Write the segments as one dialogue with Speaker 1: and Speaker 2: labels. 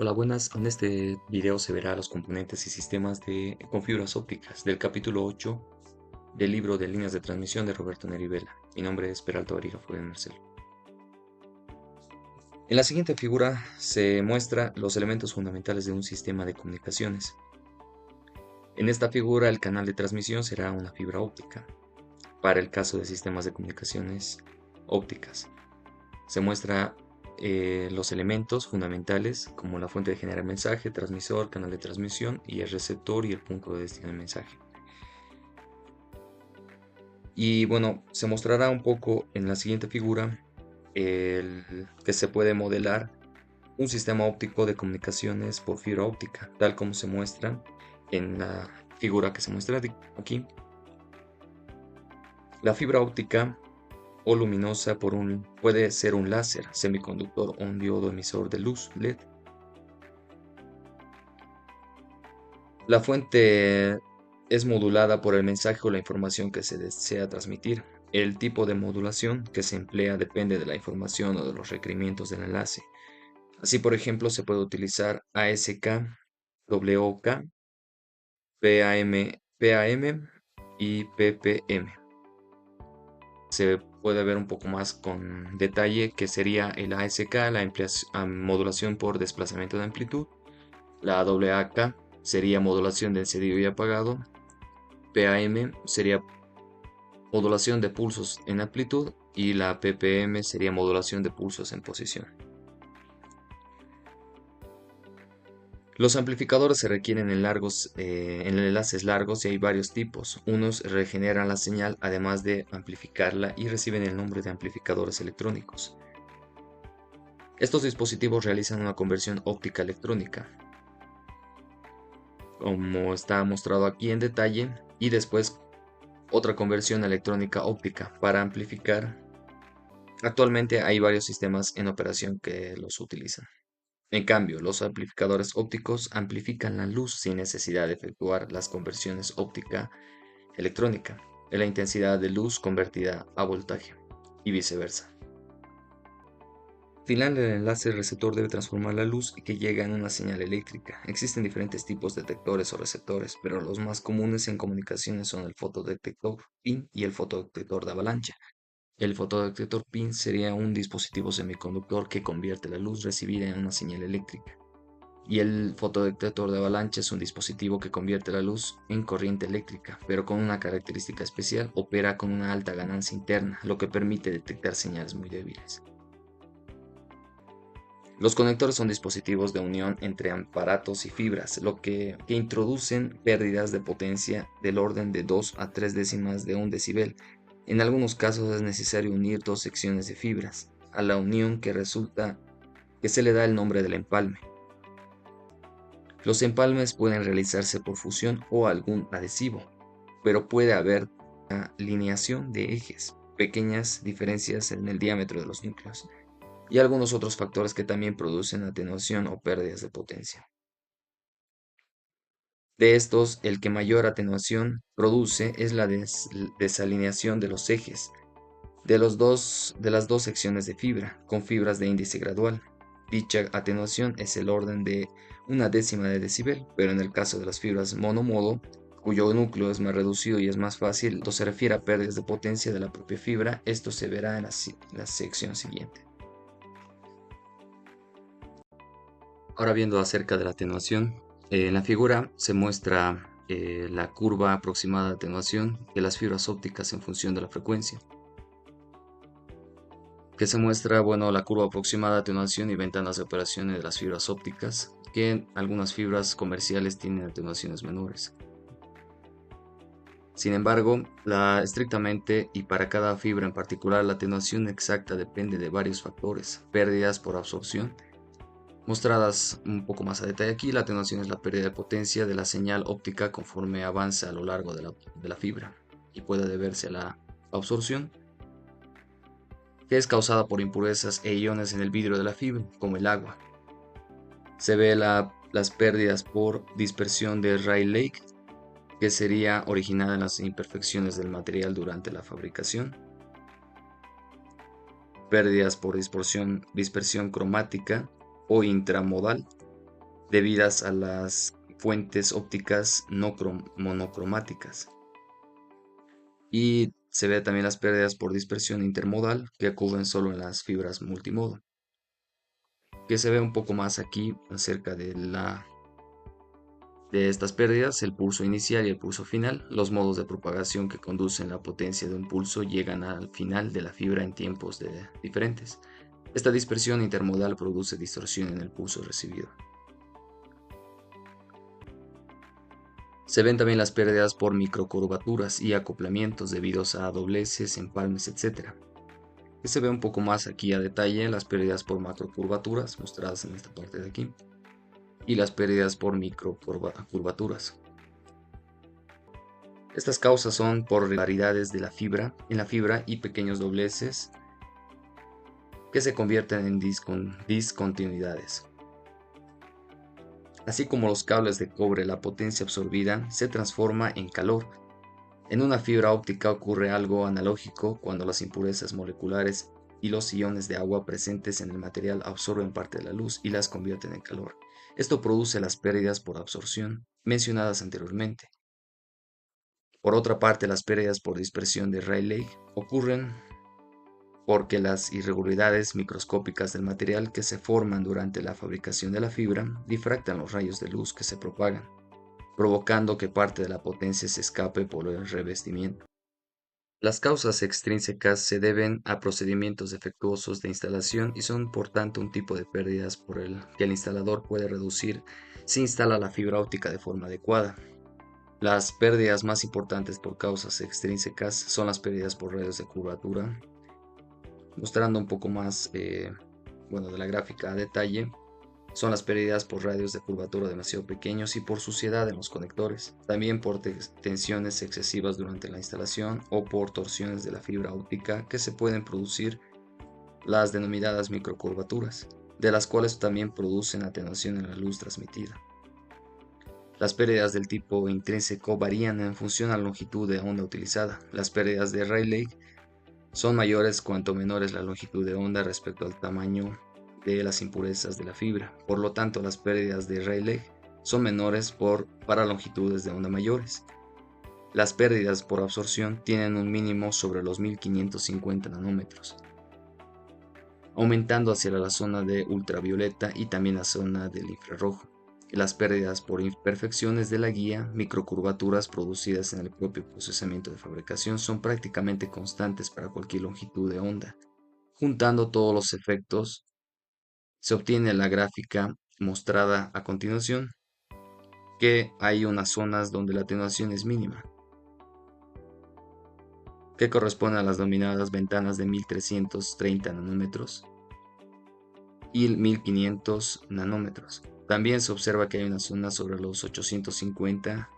Speaker 1: Hola, buenas. En este video se verá los componentes y sistemas con fibras ópticas del capítulo 8 del libro de líneas de transmisión de Roberto Neri Vela. Mi nombre es Peralta Barijo de Marcelo. En la siguiente figura se muestra los elementos fundamentales de un sistema de comunicaciones. En esta figura el canal de transmisión será una fibra óptica. Para el caso de sistemas de comunicaciones ópticas, se muestra los elementos fundamentales como la fuente de generar mensaje, transmisor, canal de transmisión y el receptor y el punto de destino del mensaje. Y bueno, se mostrará un poco en la siguiente figura que se puede modelar un sistema óptico de comunicaciones por fibra óptica, tal como se muestra en la figura que se muestra aquí. La fibra óptica o luminosa puede ser un láser, semiconductor o un diodo emisor de luz LED. La fuente es modulada por el mensaje o la información que se desea transmitir. El tipo de modulación que se emplea depende de la información o de los requerimientos del enlace. Así, por ejemplo, se puede utilizar ASK, WK, PAM y PPM. Se puede ver un poco más con detalle que sería el ASK, la modulación por desplazamiento de amplitud. La WK sería modulación de encendido y apagado. PAM sería modulación de pulsos en amplitud y la PPM sería modulación de pulsos en posición. Los amplificadores se requieren en enlaces largos y hay varios tipos. Unos regeneran la señal además de amplificarla y reciben el nombre de amplificadores electrónicos. Estos dispositivos realizan una conversión óptica electrónica, como está mostrado aquí en detalle, y después otra conversión electrónica óptica para amplificar. Actualmente hay varios sistemas en operación que los utilizan. En cambio, los amplificadores ópticos amplifican la luz sin necesidad de efectuar las conversiones óptica electrónica, en la intensidad de luz convertida a voltaje, y viceversa. Al final, el enlace receptor debe transformar la luz que llega en una señal eléctrica. Existen diferentes tipos de detectores o receptores, pero los más comunes en comunicaciones son el fotodetector PIN y el fotodetector de avalancha. El fotodetector PIN sería un dispositivo semiconductor que convierte la luz recibida en una señal eléctrica. Y el fotodetector de avalancha es un dispositivo que convierte la luz en corriente eléctrica, pero con una característica especial: opera con una alta ganancia interna, lo que permite detectar señales muy débiles. Los conectores son dispositivos de unión entre aparatos y fibras, que introducen pérdidas de potencia del orden de 2 a 3 décimas de un decibel. En algunos casos es necesario unir dos secciones de fibras, a la unión que se le da el nombre del empalme. Los empalmes pueden realizarse por fusión o algún adhesivo, pero puede haber alineación de ejes, pequeñas diferencias en el diámetro de los núcleos y algunos otros factores que también producen atenuación o pérdidas de potencia. De estos, el que mayor atenuación produce es la desalineación de los ejes de las dos secciones de fibra, con fibras de índice gradual. Dicha atenuación es el orden de una décima de decibel, pero en el caso de las fibras monomodo, cuyo núcleo es más reducido y es más fácil, cuando se refiere a pérdidas de potencia de la propia fibra, esto se verá en la sección siguiente. Ahora, viendo acerca de la atenuación, en la figura se muestra la curva aproximada de atenuación de las fibras ópticas en función de la frecuencia, que se muestra, bueno, la curva aproximada de atenuación y ventanas de operaciones de las fibras ópticas, que algunas fibras comerciales tienen atenuaciones menores. Sin embargo, estrictamente y para cada fibra en particular, la atenuación exacta depende de varios factores: pérdidas por absorción, mostradas un poco más a detalle aquí. La atenuación es la pérdida de potencia de la señal óptica conforme avanza a lo largo de la fibra, y puede deberse a la absorción, que es causada por impurezas e iones en el vidrio de la fibra, como el agua. Se ve las pérdidas por dispersión de Rayleigh, que sería originada en las imperfecciones del material durante la fabricación. Pérdidas por dispersión cromática o intramodal, debidas a las fuentes ópticas no monocromáticas. Y se ve también las pérdidas por dispersión intermodal que ocurren solo en las fibras multimodo, que se ve un poco más aquí acerca de estas pérdidas, el pulso inicial y el pulso final. Los modos de propagación que conducen la potencia de un pulso llegan al final de la fibra en tiempos diferentes. Esta dispersión intermodal produce distorsión en el pulso recibido. Se ven también las pérdidas por microcurvaturas y acoplamientos debidos a dobleces, empalmes, etc. Que se ve un poco más aquí a detalle las pérdidas por macrocurvaturas mostradas en esta parte de aquí y las pérdidas por microcurvaturas. Estas causas son por irregularidades de la fibra en la fibra y pequeños dobleces que se convierten en discontinuidades. Así como los cables de cobre, la potencia absorbida se transforma en calor. En una fibra óptica ocurre algo analógico cuando las impurezas moleculares y los iones de agua presentes en el material absorben parte de la luz y las convierten en calor. Esto produce las pérdidas por absorción mencionadas anteriormente. Por otra parte, las pérdidas por dispersión de Rayleigh ocurren porque las irregularidades microscópicas del material que se forman durante la fabricación de la fibra difractan los rayos de luz que se propagan, provocando que parte de la potencia se escape por el revestimiento. Las causas extrínsecas se deben a procedimientos defectuosos de instalación y son por tanto un tipo de pérdidas por el que el instalador puede reducir si instala la fibra óptica de forma adecuada. Las pérdidas más importantes por causas extrínsecas son las pérdidas por radios de curvatura, mostrando un poco más de la gráfica a detalle. Son las pérdidas por radios de curvatura demasiado pequeños y por suciedad en los conectores, también por tensiones excesivas durante la instalación o por torsiones de la fibra óptica que se pueden producir, las denominadas microcurvaturas, de las cuales también producen atenuación en la luz transmitida. Las pérdidas del tipo intrínseco varían en función a la longitud de onda utilizada. Las pérdidas de Rayleigh son mayores cuanto menor es la longitud de onda respecto al tamaño de las impurezas de la fibra. Por lo tanto, las pérdidas de Rayleigh son menores para longitudes de onda mayores. Las pérdidas por absorción tienen un mínimo sobre los 1550 nanómetros, aumentando hacia la zona de ultravioleta y también la zona del infrarrojo. Las pérdidas por imperfecciones de la guía, microcurvaturas producidas en el propio procesamiento de fabricación, son prácticamente constantes para cualquier longitud de onda. Juntando todos los efectos, se obtiene la gráfica mostrada a continuación, que hay unas zonas donde la atenuación es mínima, que corresponde a las denominadas ventanas de 1330 nanómetros y 1500 nanómetros. También se observa que hay una zona sobre los 850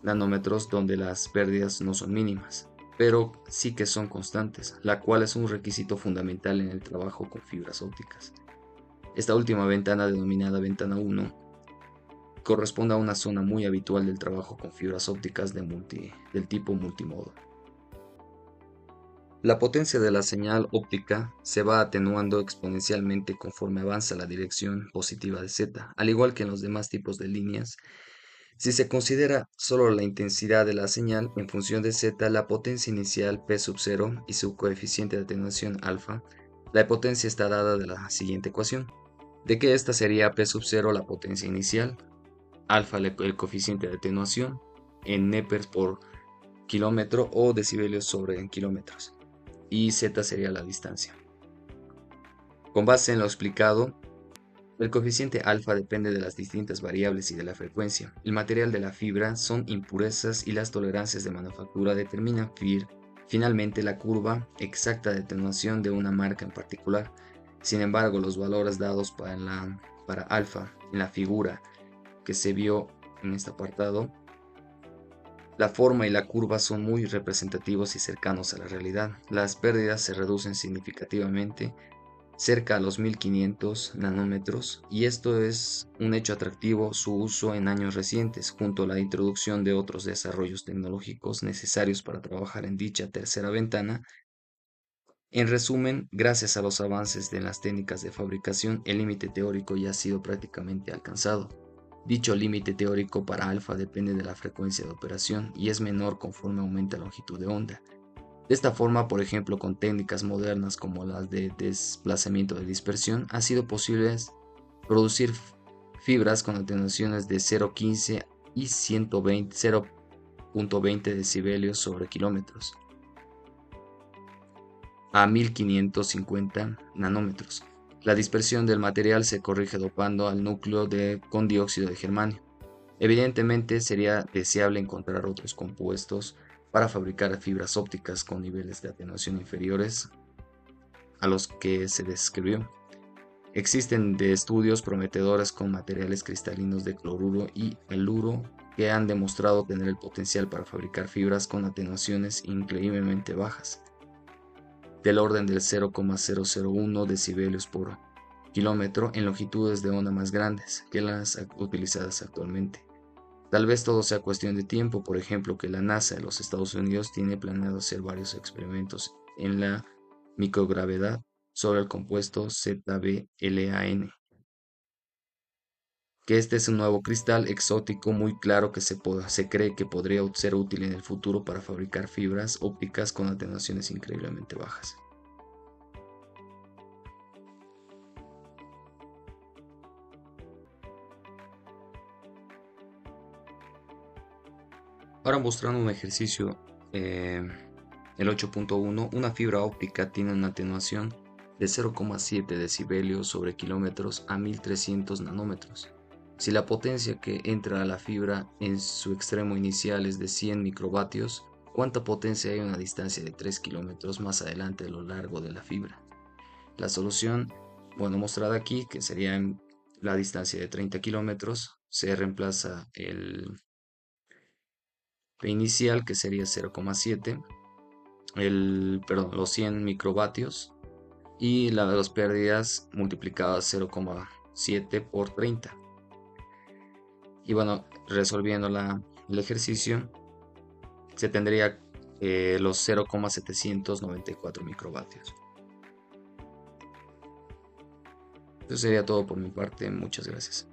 Speaker 1: nanómetros donde las pérdidas no son mínimas, pero sí que son constantes, la cual es un requisito fundamental en el trabajo con fibras ópticas. Esta última ventana, denominada ventana 1, corresponde a una zona muy habitual del trabajo con fibras ópticas del tipo multimodo. La potencia de la señal óptica se va atenuando exponencialmente conforme avanza la dirección positiva de Z, al igual que en los demás tipos de líneas. Si se considera solo la intensidad de la señal en función de Z, la potencia inicial P sub 0 y su coeficiente de atenuación alfa, la potencia está dada de la siguiente ecuación, de que esta sería P sub 0 la potencia inicial, alfa el coeficiente de atenuación, en nepers por kilómetro o decibelios sobre kilómetros, y Z sería la distancia. Con base en lo explicado, el coeficiente alfa depende de las distintas variables y de la frecuencia. El material de la fibra son impurezas y las tolerancias de manufactura determinan finalmente la curva exacta de atenuación de una marca en particular. Sin embargo, los valores dados para alfa en la figura que se vio en este apartado, la forma y la curva son muy representativos y cercanos a la realidad. Las pérdidas se reducen significativamente cerca a los 1500 nanómetros, y esto es un hecho atractivo su uso en años recientes, junto a la introducción de otros desarrollos tecnológicos necesarios para trabajar en dicha tercera ventana, En resumen, gracias a los avances de las técnicas de fabricación, el límite teórico ya ha sido prácticamente alcanzado. Dicho límite teórico para alfa depende de la frecuencia de operación y es menor conforme aumenta la longitud de onda. De esta forma, por ejemplo, con técnicas modernas como las de desplazamiento de dispersión, ha sido posible producir fibras con atenuaciones de 0,15 y 0,20 decibelios sobre kilómetros a 1550 nanómetros. La dispersión del material se corrige dopando al núcleo con dióxido de germanio. Evidentemente sería deseable encontrar otros compuestos para fabricar fibras ópticas con niveles de atenuación inferiores a los que se describió. Existen de estudios prometedores con materiales cristalinos de cloruro y haluro que han demostrado tener el potencial para fabricar fibras con atenuaciones increíblemente bajas, del orden del 0,001 decibelios por kilómetro en longitudes de onda más grandes que las utilizadas actualmente. Tal vez todo sea cuestión de tiempo, por ejemplo, que la NASA de los Estados Unidos tiene planeado hacer varios experimentos en la microgravedad sobre el compuesto ZBLAN, que este es un nuevo cristal exótico muy claro que se cree que podría ser útil en el futuro para fabricar fibras ópticas con atenuaciones increíblemente bajas. Ahora mostrando un ejercicio, eh, el 8.1, una fibra óptica tiene una atenuación de 0,7 decibelios sobre kilómetros a 1300 nanómetros. Si la potencia que entra a la fibra en su extremo inicial es de 100 microvatios, ¿cuánta potencia hay a una distancia de 3 kilómetros más adelante a lo largo de la fibra? La solución, bueno, mostrada aquí, que sería en la distancia de 30 kilómetros, se reemplaza el inicial, que sería 0,7, los 100 microvatios, y las pérdidas multiplicadas 0,7 por 30. Y bueno, resolviendo el ejercicio, se tendría los 0,794 microvatios. Eso sería todo por mi parte. Muchas gracias.